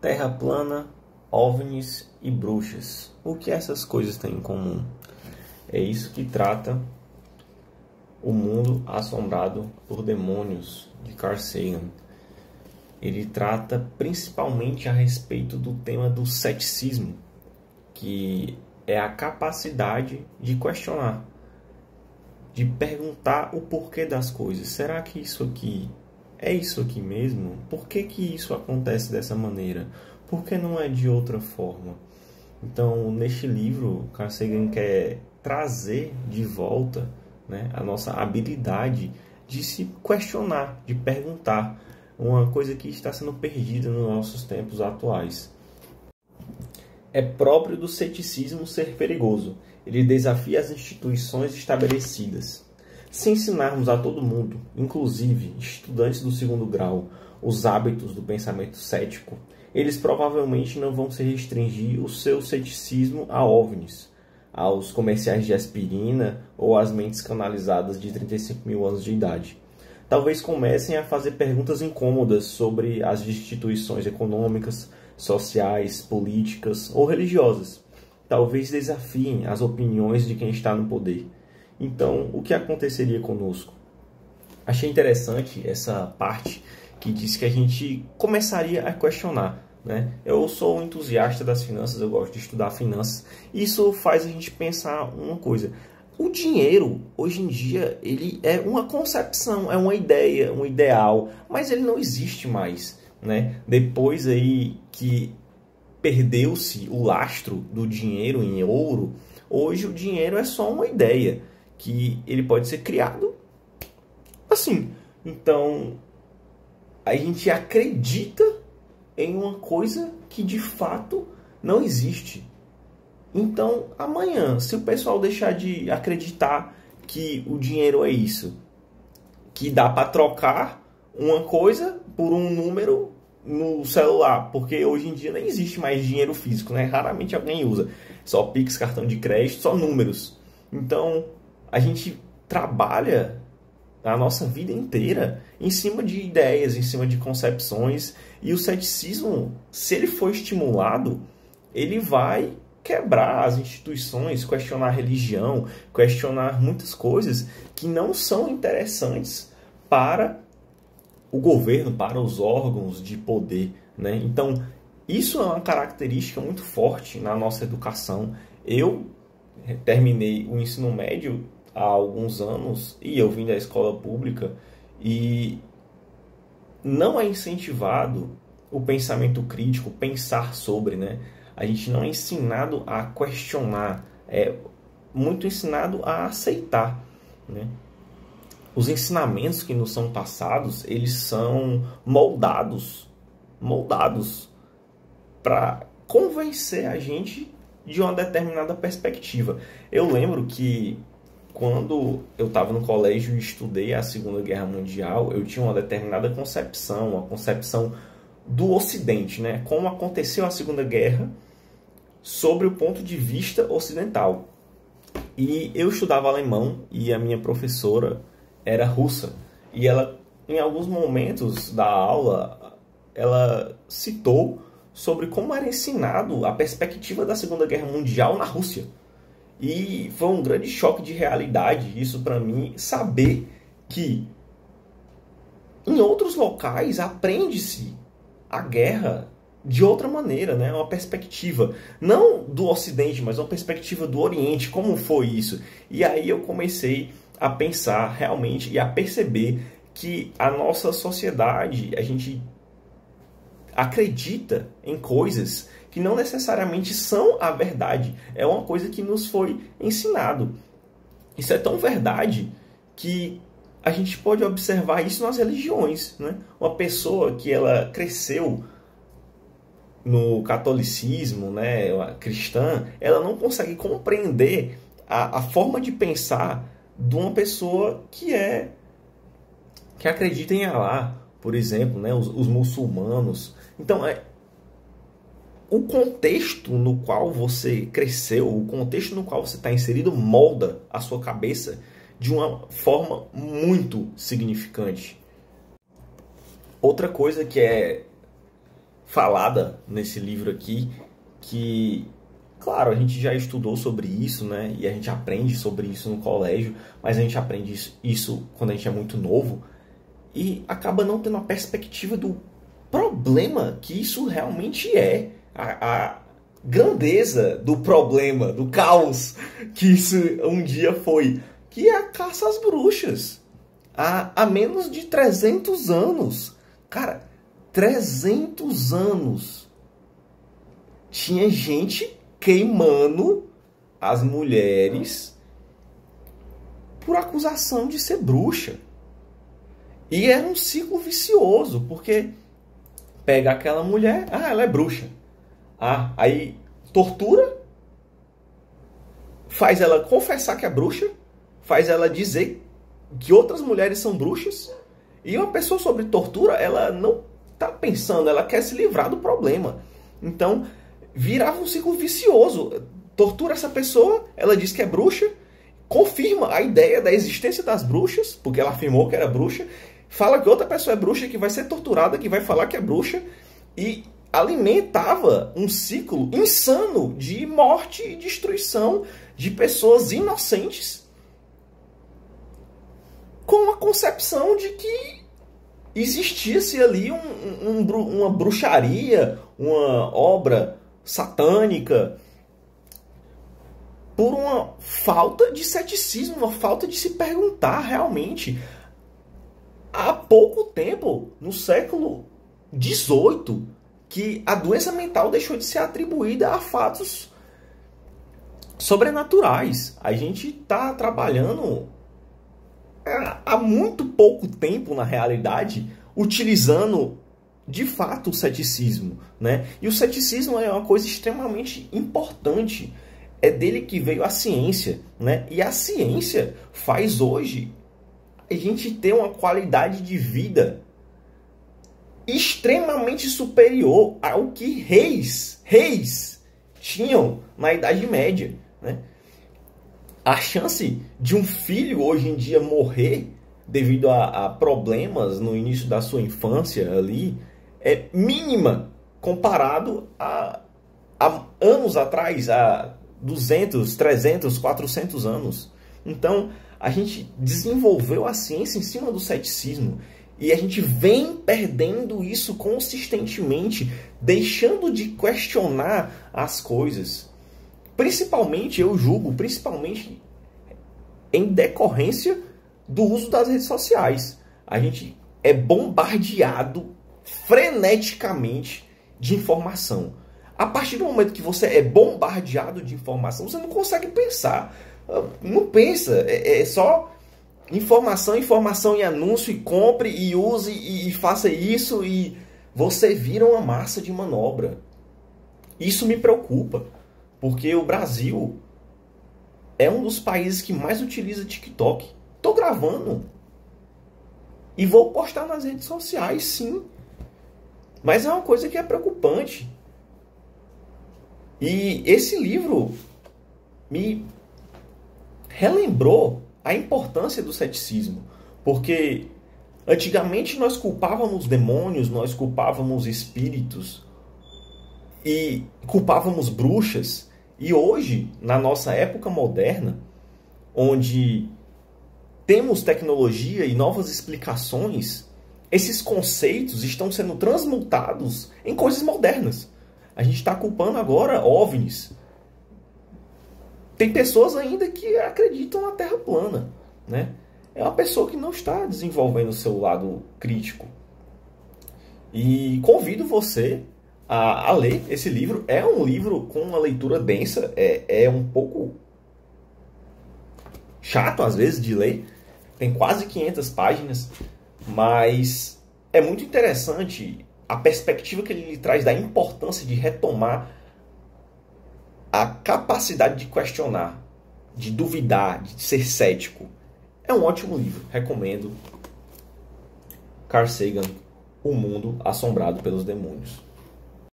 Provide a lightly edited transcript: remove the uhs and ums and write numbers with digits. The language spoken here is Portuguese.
Terra plana, OVNIs e bruxas. O que essas coisas têm em comum? É isso que trata O Mundo Assombrado por Demônios, de Carl Sagan. Ele trata principalmente a respeito do tema do ceticismo, que é a capacidade de questionar, de perguntar o porquê das coisas. Será que isso aqui é isso aqui mesmo? Por que que isso acontece dessa maneira? Por que não é de outra forma? Então, neste livro, Carl Sagan quer trazer de volta, né, a nossa habilidade de se questionar, de perguntar, uma coisa que está sendo perdida nos nossos tempos atuais. É próprio do ceticismo ser perigoso. Ele desafia as instituições estabelecidas. Se ensinarmos a todo mundo, inclusive estudantes do segundo grau, os hábitos do pensamento cético, eles provavelmente não vão se restringir o seu ceticismo a OVNIs, aos comerciais de aspirina ou às mentes canalizadas de 35 mil anos de idade. Talvez comecem a fazer perguntas incômodas sobre as instituições econômicas, sociais, políticas ou religiosas. Talvez desafiem as opiniões de quem está no poder. Então, o que aconteceria conosco? Achei interessante essa parte que diz que a gente começaria a questionar, né? Eu sou um entusiasta das finanças, eu gosto de estudar finanças. Isso faz a gente pensar uma coisa. O dinheiro, hoje em dia, ele é uma concepção, é uma ideia, um ideal, mas ele não existe mais, né? Depois aí que perdeu-se o lastro do dinheiro em ouro, hoje o dinheiro é só uma ideia, que ele pode ser criado assim. Então, a gente acredita em uma coisa que de fato não existe. Então, amanhã, se o pessoal deixar de acreditar que o dinheiro é isso, que dá para trocar uma coisa por um número no celular, porque hoje em dia nem existe mais dinheiro físico, né? Raramente alguém usa. Só Pix, cartão de crédito, só números. Então, a gente trabalha a nossa vida inteira em cima de ideias, em cima de concepções, e o ceticismo, se ele for estimulado, ele vai quebrar as instituições, questionar a religião, questionar muitas coisas que não são interessantes para o governo, para os órgãos de poder, né? Então, isso é uma característica muito forte na nossa educação. Eu terminei o ensino médio há alguns anos e eu vim da escola pública e não é incentivado o pensamento crítico, pensar sobre, né? A gente não é ensinado a questionar, é muito ensinado a aceitar, né? Os ensinamentos que nos são passados, eles são moldados para convencer a gente de uma determinada perspectiva. Eu lembro que quando eu estava no colégio e estudei a Segunda Guerra Mundial, eu tinha uma determinada concepção, uma concepção do Ocidente, né? Como aconteceu a Segunda Guerra sobre o ponto de vista ocidental. E eu estudava alemão e a minha professora era russa. E ela, em alguns momentos da aula, ela citou sobre como era ensinado a perspectiva da Segunda Guerra Mundial na Rússia. E foi um grande choque de realidade isso para mim, saber que em outros locais aprende-se a guerra de outra maneira, né? Uma perspectiva, não do Ocidente, mas uma perspectiva do Oriente, como foi isso? E aí eu comecei a pensar realmente e a perceber que a nossa sociedade, a gente acredita em coisas que não necessariamente são a verdade. É uma coisa que nos foi ensinado. Isso é tão verdade que a gente pode observar isso nas religiões, né? Uma pessoa que ela cresceu no catolicismo, né, cristã, ela não consegue compreender a forma de pensar de uma pessoa que acredita em Alá, por exemplo, né, os muçulmanos. Então, o contexto no qual você cresceu, o contexto no qual você está inserido molda a sua cabeça de uma forma muito significante. Outra coisa que é falada nesse livro aqui, que, claro, a gente já estudou sobre isso, né? E a gente aprende sobre isso no colégio, mas a gente aprende isso quando a gente é muito novo e acaba não tendo a perspectiva do problema que isso realmente é. A grandeza do problema, do caos que isso um dia foi, que é a caça às bruxas. Há menos de 300 anos. Cara, 300 anos. Tinha gente queimando as mulheres por acusação de ser bruxa. E era um ciclo vicioso, porque pega aquela mulher, ela é bruxa. Aí tortura, faz ela confessar que é bruxa, faz ela dizer que outras mulheres são bruxas. E uma pessoa sobre tortura, ela não está pensando, ela quer se livrar do problema. Então, virava um ciclo vicioso. Tortura essa pessoa, ela diz que é bruxa, confirma a ideia da existência das bruxas, porque ela afirmou que era bruxa, fala que outra pessoa é bruxa, que vai ser torturada, que vai falar que é bruxa, e alimentava um ciclo insano de morte e destruição de pessoas inocentes, com a concepção de que existisse ali uma bruxaria, uma obra satânica, por uma falta de ceticismo, uma falta de se perguntar realmente. Há pouco tempo, no século XVIII, que a doença mental deixou de ser atribuída a fatos sobrenaturais. A gente está trabalhando há muito pouco tempo, na realidade, utilizando de fato o ceticismo, né? E o ceticismo é uma coisa extremamente importante. É dele que veio a ciência, né? E a ciência faz hoje a gente ter uma qualidade de vida extremamente superior ao que reis tinham na Idade Média, né? A chance de um filho hoje em dia morrer devido a problemas no início da sua infância ali é mínima comparado a anos atrás, a 200, 300, 400 anos. Então, a gente desenvolveu a ciência em cima do ceticismo e a gente vem perdendo isso consistentemente, deixando de questionar as coisas. Principalmente, eu julgo, principalmente em decorrência do uso das redes sociais. A gente é bombardeado freneticamente de informação. A partir do momento que você é bombardeado de informação, você não consegue pensar. Não pensa, é só informação, informação e anúncio, e compre, e use, e faça isso, e você vira uma massa de manobra. Isso me preocupa, porque o Brasil é um dos países que mais utiliza TikTok. Tô gravando e vou postar nas redes sociais, sim. Mas é uma coisa que é preocupante. E esse livro me relembrou a importância do ceticismo. Porque antigamente nós culpávamos demônios, nós culpávamos espíritos e culpávamos bruxas. E hoje, na nossa época moderna, onde temos tecnologia e novas explicações, esses conceitos estão sendo transmutados em coisas modernas. A gente está culpando agora OVNIs. Tem pessoas ainda que acreditam na Terra plana, né? É uma pessoa que não está desenvolvendo o seu lado crítico. E convido você a ler esse livro. É um livro com uma leitura densa, é um pouco chato às vezes de ler, tem quase 500 páginas, mas é muito interessante a perspectiva que ele lhe traz da importância de retomar a capacidade de questionar, de duvidar, de ser cético. É um ótimo livro, recomendo. Carl Sagan, O Mundo Assombrado pelos Demônios.